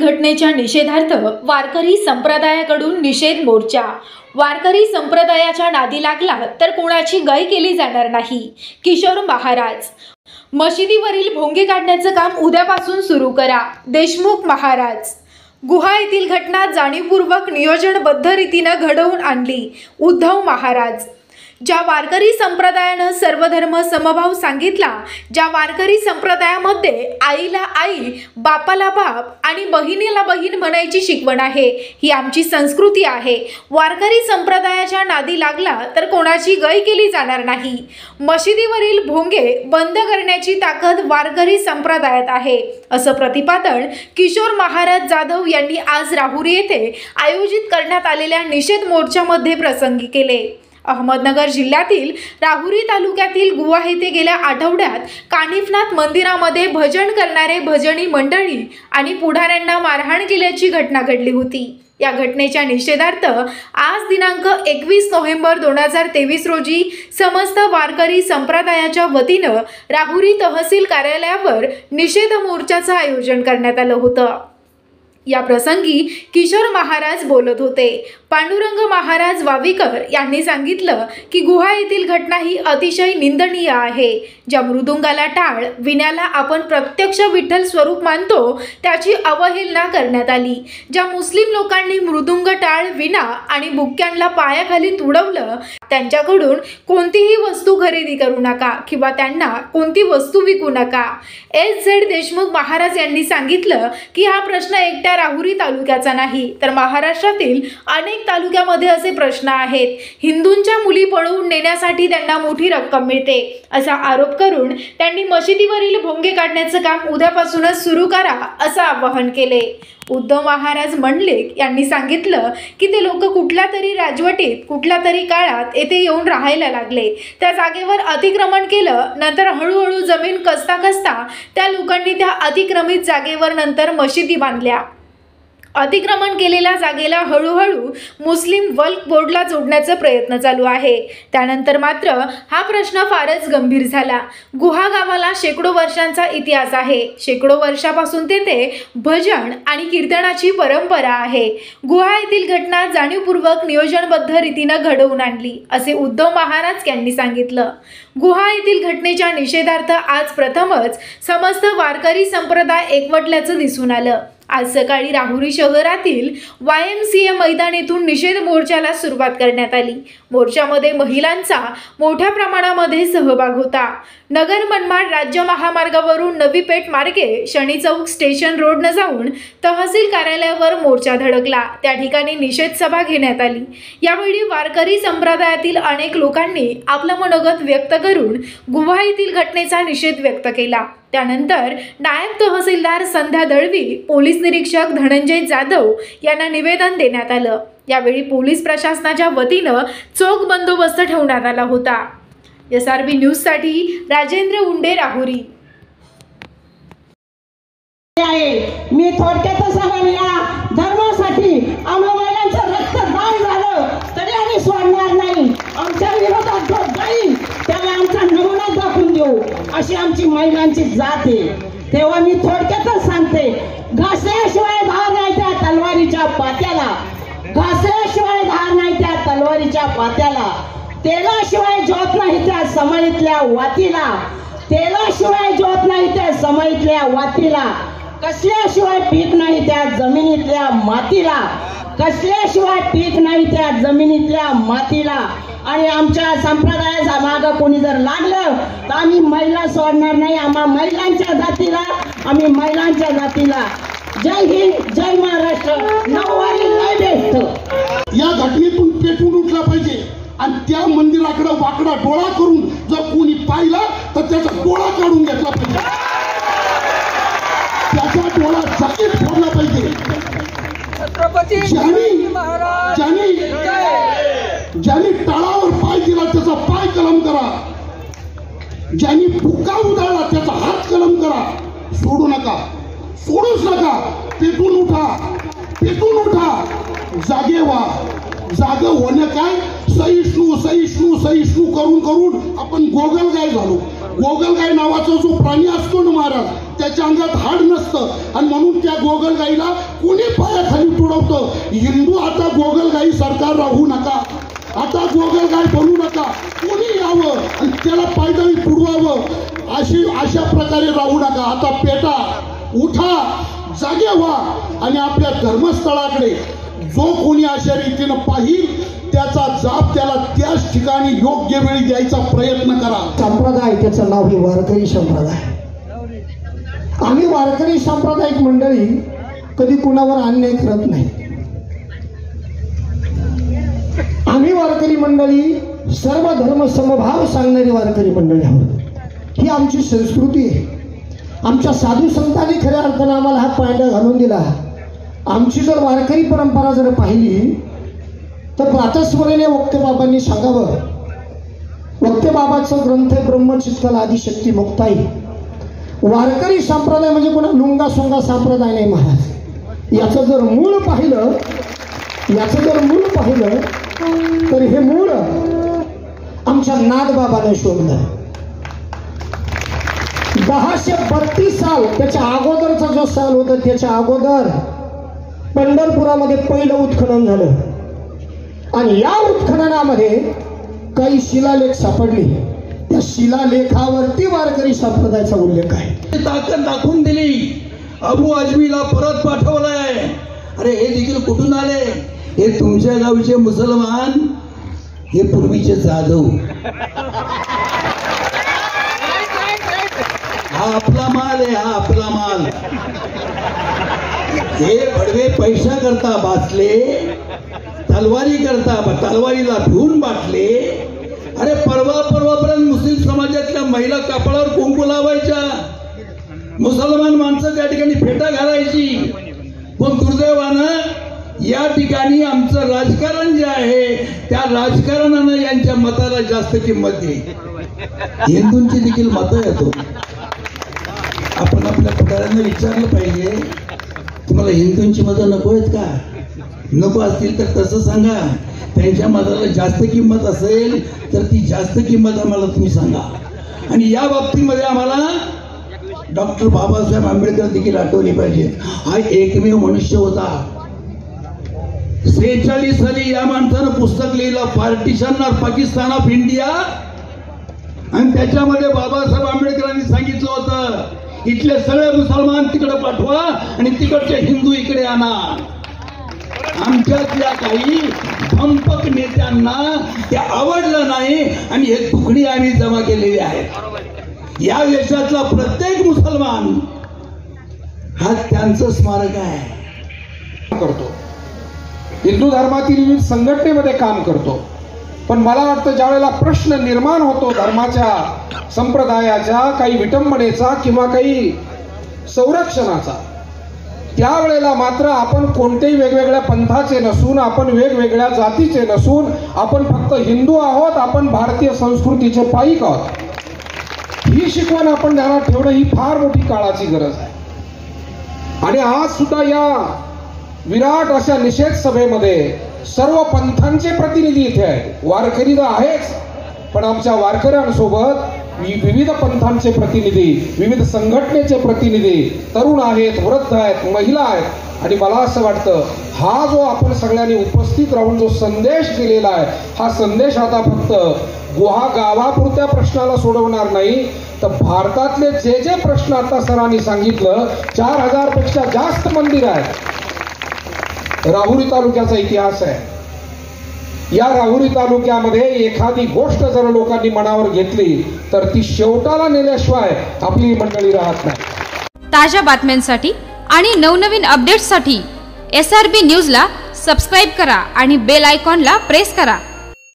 घटनेच्या निषेधार्थ वारकरी संप्रदायाकडून निषेध मोर्चा। वारकरी संप्रदायाच्या नादी लागला तर कोणाची गय केली जाणार नाही। किशोर महाराज। मशिदीवरील भोंगे काढण्याचं काम उद्यापासून सुरू करा। देशमुख महाराज। गुहा येथील घटना जाणीवपूर्वक नियोजनबद्ध रीतीने घडवून आणली। उद्धव महाराज। ज्या वारकरी संप्रदायाने सर्वधर्म समभाव सांगितला, ज्या वारकरी संप्रदायामध्ये आईला आई, बापाला बाप आणि बहिणीला बहीण म्हणायची शिकवण आहे, ही आमची संस्कृती आहे। वारकरी संप्रदायाच्या नादी लागला तर कोणाची गय केली जाणार नाही। मशिदीवरील भोंगे बंद करण्याची ताकद वारकरी संप्रदायात आहे, असं प्रतिपादन किशोर महाराज जाधव यांनी आज राहुरी येथे आयोजित करण्यात आलेल्या निषेध मोर्चामध्ये प्रसंगी केले। अहमदनगर जिल्ह्यातील राहुरी तालुक्यातील गुहा येथे गेल्या आठवड्यात कानिफनाथ मंदिरामध्ये भजन करणारे भजनी मंडळी आणि पुढाऱ्यांना मारहाण केल्याची घटना घडली होती। या घटनेच्या निषेधार्थ आज दिनांक 21 नोव्हेंबर 2023 रोजी समस्त वारकरी संप्रदायाच्या वतीनं राहुरी तहसील कार्यालयावर निषेध मोर्चाचं आयोजन करण्यात आलं होतं। या प्रसंगी किशोर महाराज बोलत होते। पांडुरंग महाराज वावीकर यांनी सांगितलं की गुहा येथील घटना ही अतिशय निंदनीय आहे। ज्या मृदुंगाला टाळ, विण्याला आपण प्रत्यक्ष विठ्ठल स्वरूप मानतो, त्याची अवहेलना करण्यात आली। ज्या मुस्लिम लोकांनी मृदुंग, टाळ, विणा आणि बुक्क्यांना पायाखाली तुडवलं, त्यांच्याकडून कोणतीही वस्तू खरेदी करू नका किंवा त्यांना कोणती वस्तू विकू नका। SZ देशमुख महाराज यांनी सांगितलं की हा प्रश्न एकट्या राहुरी तालुक्याचा नाही, तर महाराष्ट्रातील अनेक तालुक्यामध्ये असे प्रश्न आहेत। हिंदूंच्या मुली पळवून नेण्यासाठी त्यांना मोठी रक्कम मिळते, असा आरोप करून त्यांनी मशिदीवरील भोंगे काढण्याचं काम उद्यापासूनच सुरू करा, असं आवाहन केले। उद्धव महाराज मंडलिक यांनी सांगितलं की ते लोक कुठल्या तरी राजवटीत कुठल्या तरी काळात येथे येऊन राहायला लागले, त्या जागेवर अतिक्रमण केलं, नंतर हळूहळू जमीन कसता कसता त्या लोकांनी त्या अतिक्रमित जागेवर नंतर मशिदी बांधल्या। अतिक्रमण केलेल्या जागेला हळूहळू मुस्लिम वक्फ बोर्डला जोडण्याचा प्रयत्न चालू आहे। त्यानंतर मात्र हा प्रश्न फारच गंभीर झाला। गुहा गावाला शेकडो वर्षांचा इतिहास आहे। शेकडो वर्षापासून तेथे भजन आणि कीर्तनाची परंपरा आहे। गुहा येथील घटना जाणीवपूर्वक नियोजनबद्ध रीतीने घडवून आणली, असे उद्धव महाराज यांनी सांगितलं। गुहा येथील घटनेच्या निषेधार्थ आज प्रथमच समस्त वारकरी संप्रदाय एकवटल्याचं दिसून आलं। आज सकाळी राहुरी शहरातील YMCA मैदान येथून निषेध मोर्चाला सुरुवात करण्यात आली। मोर्चामध्ये महिलांचा मोठ्या प्रमाणामध्ये सहभाग होता। नगर मनमाड राज्य महामार्गावरून नवी पेठ मार्गे शनी चौक स्टेशन रोडने जाऊन तहसील कार्यालयावर मोर्चा धडकला। त्या ठिकाणी निषेध सभा घेण्यात आली। यावेळी वारकरी संप्रदायातील अनेक लोकांनी आपलं मनोगत व्यक्त करून गुहा येथील घटनेचा निषेध व्यक्त केला। त्यानंतर नायब तहसीलदार संध्या दळवी, पोलीस निरीक्षक धनंजय जाधव यांना निवेदन देण्यात आलं। यावेळी पोलीस प्रशासनाच्या वतीनं चोख बंदोबस्त ठेवण्यात आला होता। SRB न्यूज साठी राजेंद्र उंडे, राहुरी। मी थोडक्यात सांगेन, या धर्मासाठी आम्हा महिलांचं रक्तदान झालं तरी आम्ही सोडणार नाही। आमच्या विरोधात जो जाईल त्याला आमचा नमुना दाखवून देऊ, अशी आमची महिलांची जात आहे। तेव्हा मी थोडक्यातच सांगते, घासल्याशिवाय धार नाही त्या तलवारीच्या पात्याला, घासल्याशिवाय धार नाही त्या तलवारीच्या पात्याला, तेलाशिवाय ज्योत नाही त्या समईतल्या वातीला, तेलाशिवाय ज्योत नाही त्या समईतल्या वातीला, कसल्याशिवाय पीक नाही त्या जमिनीतल्या मातीला, कसल्याशिवाय पीक नाही त्या जमिनीतल्या मातीला। आणि आमच्या संप्रदायाचा मागं कोणी जर लागलं तर आम्ही महिला सोडणार नाही। आम्हा महिलांच्या जातीला, आम्ही महिलांच्या जातीला। जय हिंद, जय महाराष्ट्र, नववारी लय बेस्ट। या घटनेतून पेटून उठला पाहिजे आणि त्या मंदिराकडे वाकडा डोळा करून जर कोणी पाहिला तर त्याचा डोळा काढून घेतला पाहिजे, त्याचा डोळा चकित ठेवला पाहिजे। ज्यांनी टाळावर पाय दिला त्याचा पाय कलम करा, ज्यांनी फुका उधळला त्याचा हात कलम करा। सोडू नका, सोडूच नका। पेटून उठा, पेटून उठा, जागे व्हा। जागे होणे काय, सहिष्णू सहिष्णू सहिष्णू करून करून आपण गोगलगाय झालो। गोगलगाय नावाचा जो प्राणी असतो ना महाराज, त्याच्या अंगात हाड नसतं आणि म्हणून त्या गोगलगाईला कोणी पायाखाली तुडवतं. हिंदू आता गोगलगाई सरकार राहू नका, आता गोगलगाय बनू नका, कोणी यावं आणि त्याला पायदळी तुडवावं अशा प्रकारे राहू नका. आता पेटा, उठा, जागे व्हा आणि आपल्या धर्मस्थळाकडे जो कोणी अशा रीतीनं पाहिल त्याचा जाब त्याला त्याच ठिकाणी योग्य वेळी द्यायचा प्रयत्न करा. संप्रदाय त्याचं नाव हे वारकरी संप्रदाय. आम्ही वारकरी सांप्रदायिक मंडळी कधी कुणावर अन्याय करत नाही. आम्ही वारकरी मंडळी सर्व धर्म समभाव सांगणारी वारकरी मंडळी आहोत. ही आमची संस्कृती आहे. आमच्या साधू संतांनी खऱ्या अर्थानं आम्हाला हा पायंडा घालून दिला. आमची जर वारकरी परंपरा जर पाहिली तर प्रातस्मरणीय वक्तेबाबांनी सांगावं. वक्तेबाबाचं ग्रंथ ब्रह्मचित्तल आदिशक्ती मुक्ताई. वारकरी संप्रदाय म्हणजे कोणा लुंगा सोंगा संप्रदाय नाही महाराज. याचं जर मूळ पाहिलं तर हे मूळ आमच्या नाथबाबाने शोधलं. 1032 साल त्याच्या अगोदरचा जो साल होता त्याच्या अगोदर पंढरपुरामध्ये पहिलं उत्खनन झालं आणि या उत्खननामध्ये काही शिलालेख सापडले. त्या शिलालेखावरती वारकरी संप्रदायाचा उल्लेख आहे. ताकद दाखवून दिली. अबू आजमीला परत पाठवलंय. अरे हे देखील कुठून आले? हे तुमच्या गावचे मुसलमान, हे पूर्वीचे जाधव. हा आपला माल आहे, हा आपला माल. हे बडवे पैसा करता बाचले, तलवारी करता तलवारीला भिवून बाटले. अरे परवापर्यंत मुस्लिम समाजातल्या महिला कपाळावर कुंकू लावायच्या, मुसलमान माणसं त्या ठिकाणी फेटा घालायची. पण दुर्दैवानं या ठिकाणी आमचं राजकारण जे आहे त्या राजकारणानं यांच्या मताला जास्त किंमत दिली. हिंदूंची देखील मतं येतो. आपण आपल्या पुढाऱ्यांना विचारलं पाहिजे, तुम्हाला हिंदूंची मतं नको आहेत का? नको असतील तर तसं सांगा. त्यांच्या मताला जास्त किंमत असेल तर ती जास्त किंमत आम्हाला तुम्ही सांगा. आणि या बाबतीमध्ये आम्हाला डॉक्टर बाबासाहेब आंबेडकर देखील आठवली पाहिजे. हा एकमेव मनुष्य होता. 46 साली या माणसानं पुस्तक लिहिलं, partition of Pakistan of India. आणि त्याच्यामध्ये बाबासाहेब आंबेडकरांनी सांगितलं होतं इथले सगळे मुसलमान तिकडे पाठवा आणि तिकडचे हिंदू इकडे आणा. आमच्यातल्या काही धंपक नेत्यांना ते आवडलं नाही आणि हे तुकडी आम्ही जमा केलेली आहेत. या देशातला प्रत्येक मुसलमान हा त्यांचं स्मारक आहे. करतो हिंदू धर्मातील विविध संघटनेमध्ये काम करतो. पण मला वाटतं ज्या वेळेला प्रश्न निर्माण होतो धर्माच्या संप्रदायाच्या काही विटंबनेचा किंवा काही संरक्षणाचा, त्यावेळेला मात्र आपण कोणत्याही वेगवेगळ्या पंथाचे नसून, आपण वेगवेगळ्या जातीचे नसून, आपण फक्त हिंदू आहोत, आपण भारतीय संस्कृतीचे पाईक आहोत. ही शिकवण आपण ध्यानात ठेवणं ही फार मोठी काळाची गरज आहे. आणि आज सुद्धा या विराट अशा निषेध सभेमध्ये सर्व पंथांचे प्रतिनिधी इथे आहेत. वारकरी तर आहेच, पण आमच्या वारकऱ्यांसोबत विविध पंथांचे प्रतिनिधी, विविध संघटनेचे प्रतिनिधी, तरुण आहेत, वृद्ध आहेत, महिला आहेत. आणि मला असं वाटतं हा जो आपण सगळ्यांनी उपस्थित राहून जो संदेश दिलेला आहे, हा संदेश आता फक्त गावापुरत्या प्रश्नाला सोडवणार नाही, तर भारतातले जे जे प्रश्न आता सरांनी सांगितलं, 4000 पेक्षा जास्त मंदिर आहेत. राहुरी तालुक्याचा इतिहास आहे. या राहुरी तालुक्यामध्ये एखादी गोष्ट जर लोकांनी मनावर घेतली तर ती शेवटाला नेल्याशिवाय आपली मंडळी राहत नाही. ताज्या बातम्यांसाठी आणि नवनवीन अपडेट्ससाठी SRB न्यूजला सबस्क्राईब करा आणि बेल आयकॉनला प्रेस करा.